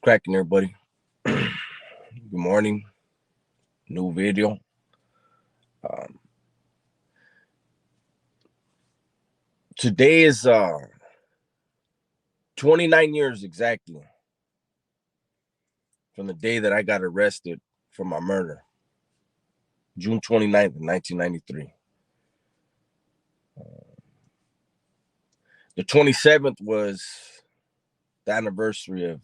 Cracking, everybody? Good morning. New video. Um, Today is 29 years exactly from the day that I got arrested for my murder, June 29th, 1993. The 27th was the anniversary of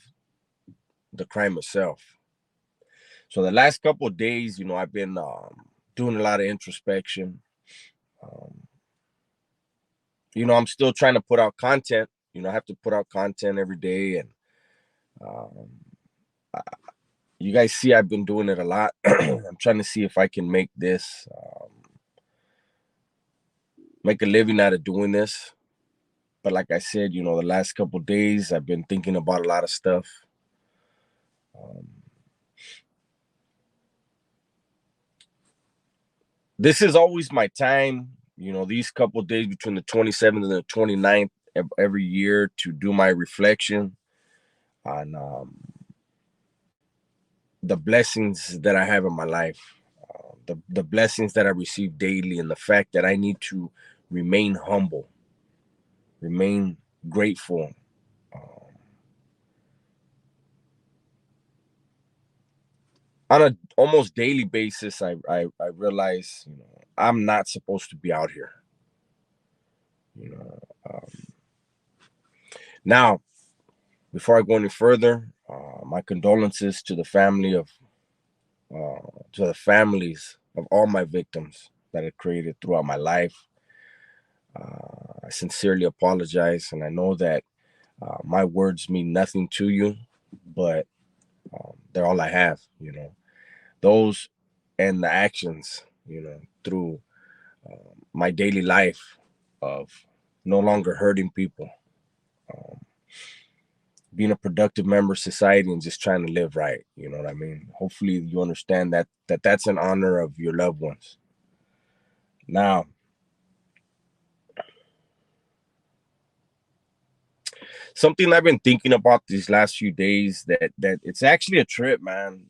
the crime itself. So the last couple of days, I've been doing a lot of introspection. Um, I'm still trying to put out content. I have to put out content every day, and um, you guys see I've been doing it a lot. I'm trying to see if I can make this make a living out of doing this. But like I said, the last couple of days I've been thinking about a lot of stuff. Um, this is always my time, these couple of days between the 27th and the 29th every year to do my reflection on the blessings that I have in my life, the blessings that I receive daily, and the fact that I need to remain humble, remain grateful. Um, on a almost daily basis, I realize I'm not supposed to be out here. You know, now before I go any further, my condolences to the families of all my victims that I created throughout my life. I sincerely apologize, and I know that my words mean nothing to you, but they're all I have. Those and the actions. Through my daily life of no longer hurting people, um, being a productive member of society, and just trying to live right. You know what I mean? Hopefully, you understand that's an honor of your loved ones. Now, something I've been thinking about these last few days that it's actually a trip, man.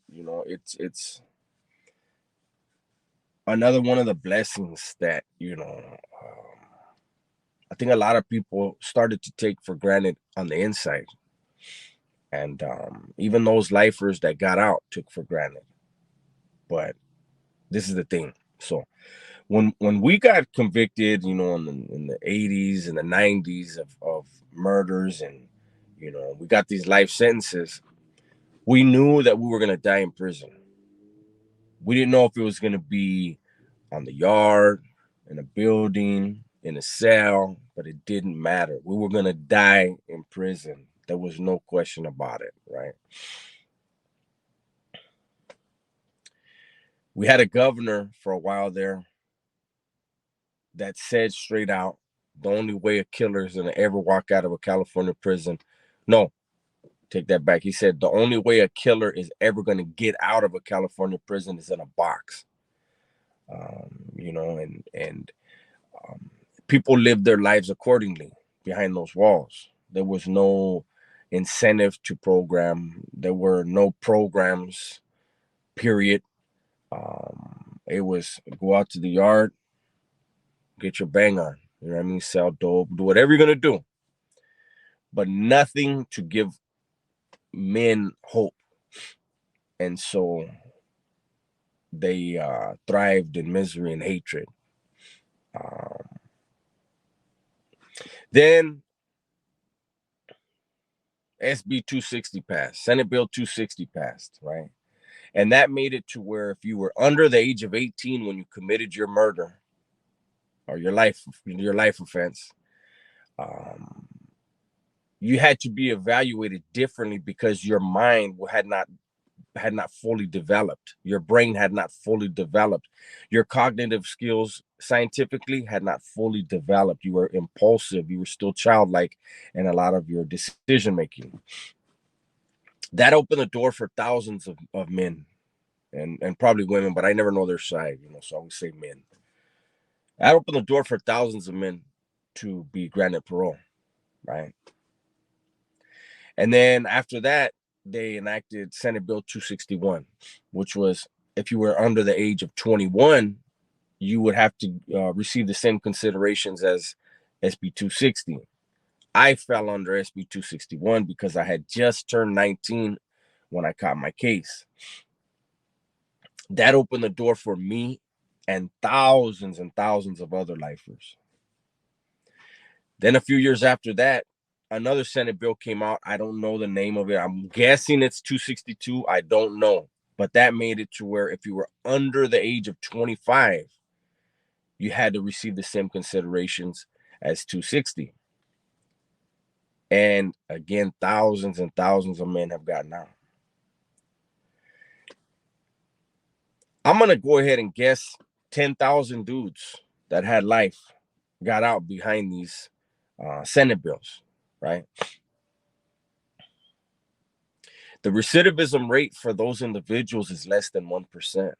It's another one of the blessings that I think a lot of people started to take for granted on the inside, and even those lifers that got out took for granted. But this is the thing. So when we got convicted, in the 80s and the 90s of murders, and we got these life sentences, we knew that we were going to die in prison. We didn't know if it was going to be on the yard, in a building, in a cell, but it didn't matter. We were going to die in prison. There was no question about it, right? We had a governor for a while there that said straight out, the only way a killer is going to ever walk out of a California prison. No, take that back. He said the only way a killer is ever going to get out of a California prison is in a box. And people lived their lives accordingly behind those walls. There was no incentive to program. There were no programs, period. It was go out to the yard, get your bang on. You know what I mean? Sell dope, do whatever you're gonna do, but nothing to give men hope. And so they thrived in misery and hatred. Um, then SB 260 passed, Senate Bill 260 passed, right? And that made it to where if you were under the age of 18 when you committed your murder or your life offense, um, you had to be evaluated differently because your mind had not fully developed. Your brain had not fully developed. Your cognitive skills scientifically had not fully developed. You were impulsive. You were still childlike in a lot of your decision making. That opened the door for thousands of men and probably women, but I never know their side, so I would say men. That opened the door for thousands of men to be granted parole, right? And then after that, they enacted Senate Bill 261, which was if you were under the age of 21, you would have to receive the same considerations as SB 260. I fell under SB 261 because I had just turned 19 when I caught my case. That opened the door for me and thousands of other lifers. Then a few years after that, another Senate bill came out. I don't know the name of it. I'm guessing it's 262. I don't know. But that made it to where if you were under the age of 25, you had to receive the same considerations as 260. And again, thousands and thousands of men have gotten out. I'm going to go ahead and guess 10,000 dudes that had life got out behind these Senate bills, right? The recidivism rate for those individuals is less than 1%.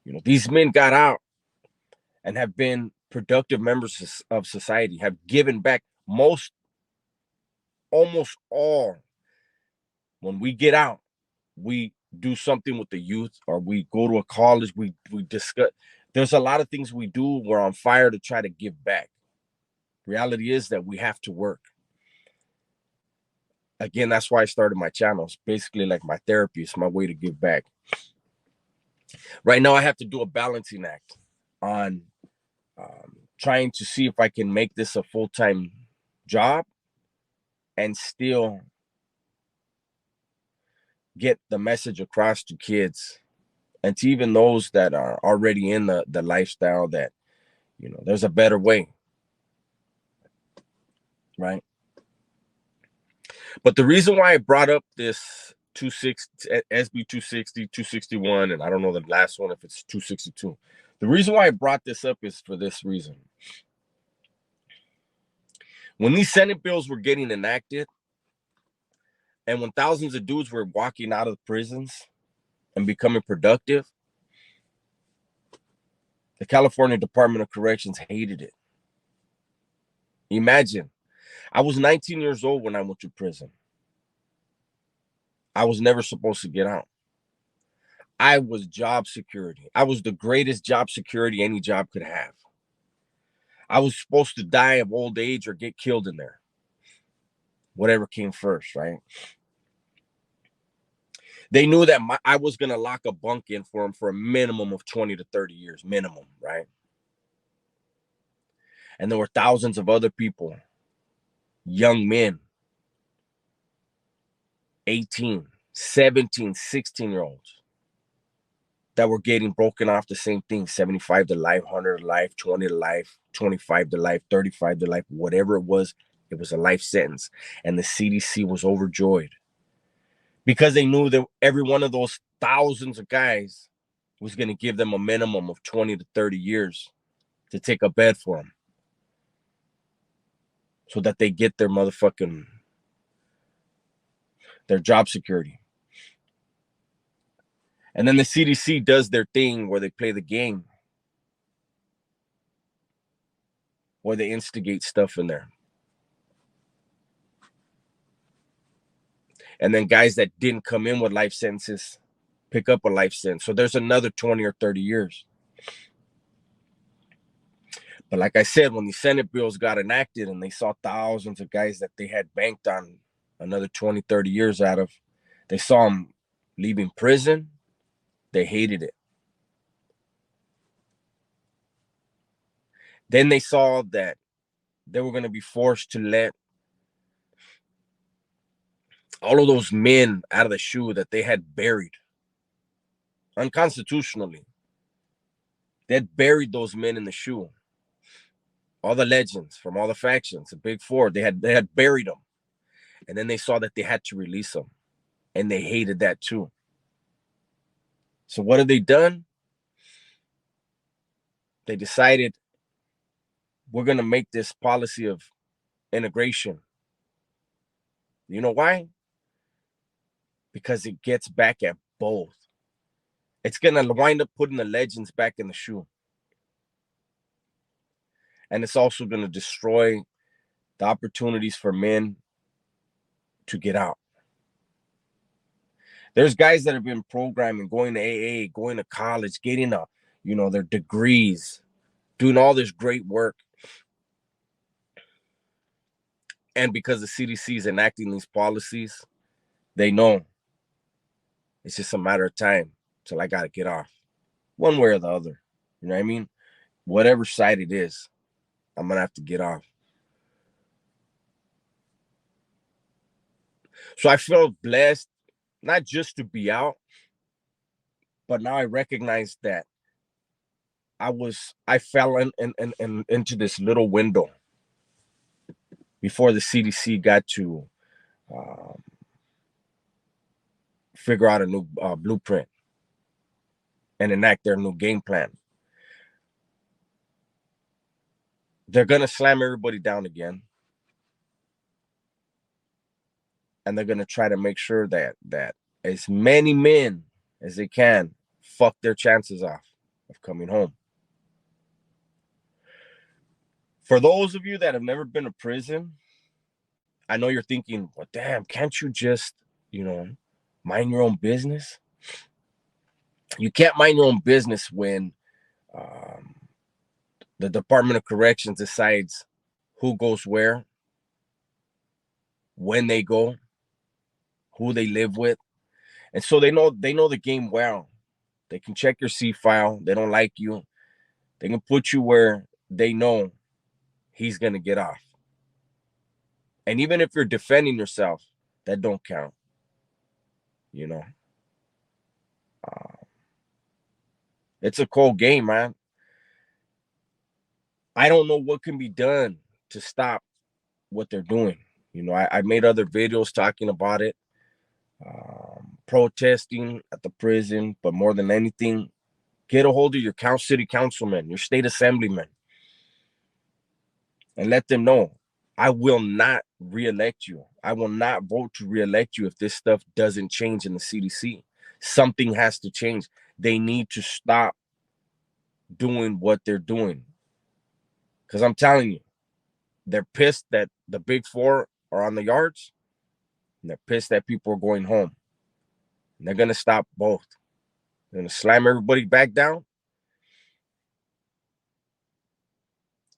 You know, these men got out and have been productive members of society, have given back almost all. When we get out, we do something with the youth, or we go to a college, we discuss. There's a lot of things we do. We're on fire to try to give back. Reality is that we have to work. Again, that's why I started my channel. It's basically like my therapy. It's my way to give back. Right now, I have to do a balancing act on trying to see if I can make this a full-time job and still get the message across to kids and to even those that are already in the lifestyle that, you know, there's a better way, right? But the reason why I brought up this SB 260, 261, and I don't know the last one if it's 262. The reason why I brought this up is for this reason. When these Senate bills were getting enacted, and when thousands of dudes were walking out of prisons and becoming productive, the California Department of Corrections hated it. Imagine, I was 19 years old when I went to prison. I was never supposed to get out. I was job security. I was the greatest job security any job could have. I was supposed to die of old age or get killed in there. Whatever came first, right? They knew that I was going to lock a bunk in for them for a minimum of 20 to 30 years, minimum, right? And there were thousands of other people, young men, 18, 17, 16-year-olds, that were getting broken off the same thing: 75 to life, 100 to life, 20 to life, 25 to life, 35 to life, whatever it was a life sentence. And the CDC was overjoyed because they knew that every one of those thousands of guys was going to give them a minimum of 20 to 30 years to take a bed for them so that they get their job security. And then the CDC does their thing where they play the game, where they instigate stuff in there. And then guys that didn't come in with life sentences pick up a life sentence. So there's another 20 or 30 years. But like I said, when the Senate bills got enacted and they saw thousands of guys that they had banked on another 20, 30 years out of, they saw them leaving prison, they hated it. Then they saw that they were going to be forced to let all of those men out of the SHU that they had buried unconstitutionally. They had buried those men in the SHU. All the legends from all the factions, the big four, they had buried them. And then they saw that they had to release them. And they hated that too. So what have they done? They decided, we're going to make this policy of integration. You know why? Because it gets back at both. It's going to wind up putting the legends back in the SHU. And it's also going to destroy the opportunities for men to get out. There's guys that have been programming, going to AA, going to college, getting their degrees, doing all this great work. And because the CDC is enacting these policies, they know it's just a matter of time till I got to get off, one way or the other. You know what I mean? Whatever side it is, I'm going to have to get off. So I feel blessed, not just to be out, but now I recognize that I fell into this little window before the CDC got to figure out a new blueprint and enact their new game plan. They're going to slam everybody down again. And they're going to try to make sure that as many men as they can fuck their chances off of coming home. For those of you that have never been to prison, I know you're thinking, well, damn, can't you just, mind your own business? You can't mind your own business when the Department of Corrections decides who goes where, when they go, who they live with. And so they know the game well. They can check your C file. They don't like you. They can put you where they know he's going to get off. And even if you're defending yourself, that don't count. It's a cold game, man. I don't know what can be done to stop what they're doing. I made other videos talking about it, protesting at the prison, but more than anything, get a hold of your city councilman, your state assemblyman, and let them know, I will not reelect you. I will not vote to reelect you if this stuff doesn't change in the CDC. Something has to change. They need to stop doing what they're doing. Because I'm telling you, they're pissed that the big four are on the yards, and they're pissed that people are going home. And they're going to stop both. They're going to slam everybody back down.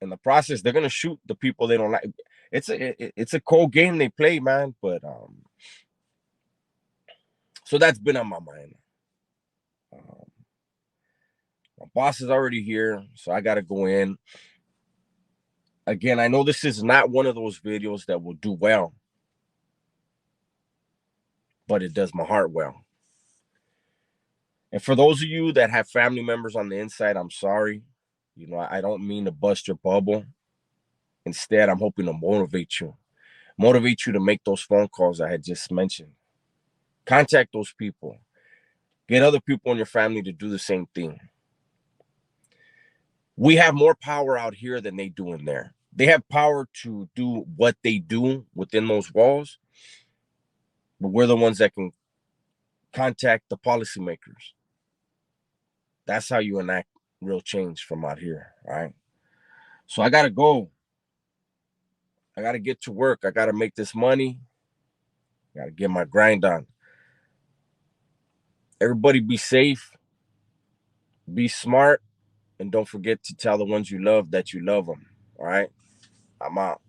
In the process, they're going to shoot the people they don't like. It's a cold game they play, man. But so that's been on my mind. My boss is already here, so I got to go in. Again, I know this is not one of those videos that will do well, but it does my heart well. And for those of you that have family members on the inside, I'm sorry. I don't mean to bust your bubble. Instead, I'm hoping to motivate you to make those phone calls I had just mentioned. Contact those people. Get other people in your family to do the same thing. We have more power out here than they do in there. They have power to do what they do within those walls, but we're the ones that can contact the policymakers. That's how you enact real change from out here, all right? So I got to go. I got to get to work. I got to make this money. I got to get my grind on. Everybody be safe, be smart, and don't forget to tell the ones you love that you love them, all right? I'm out.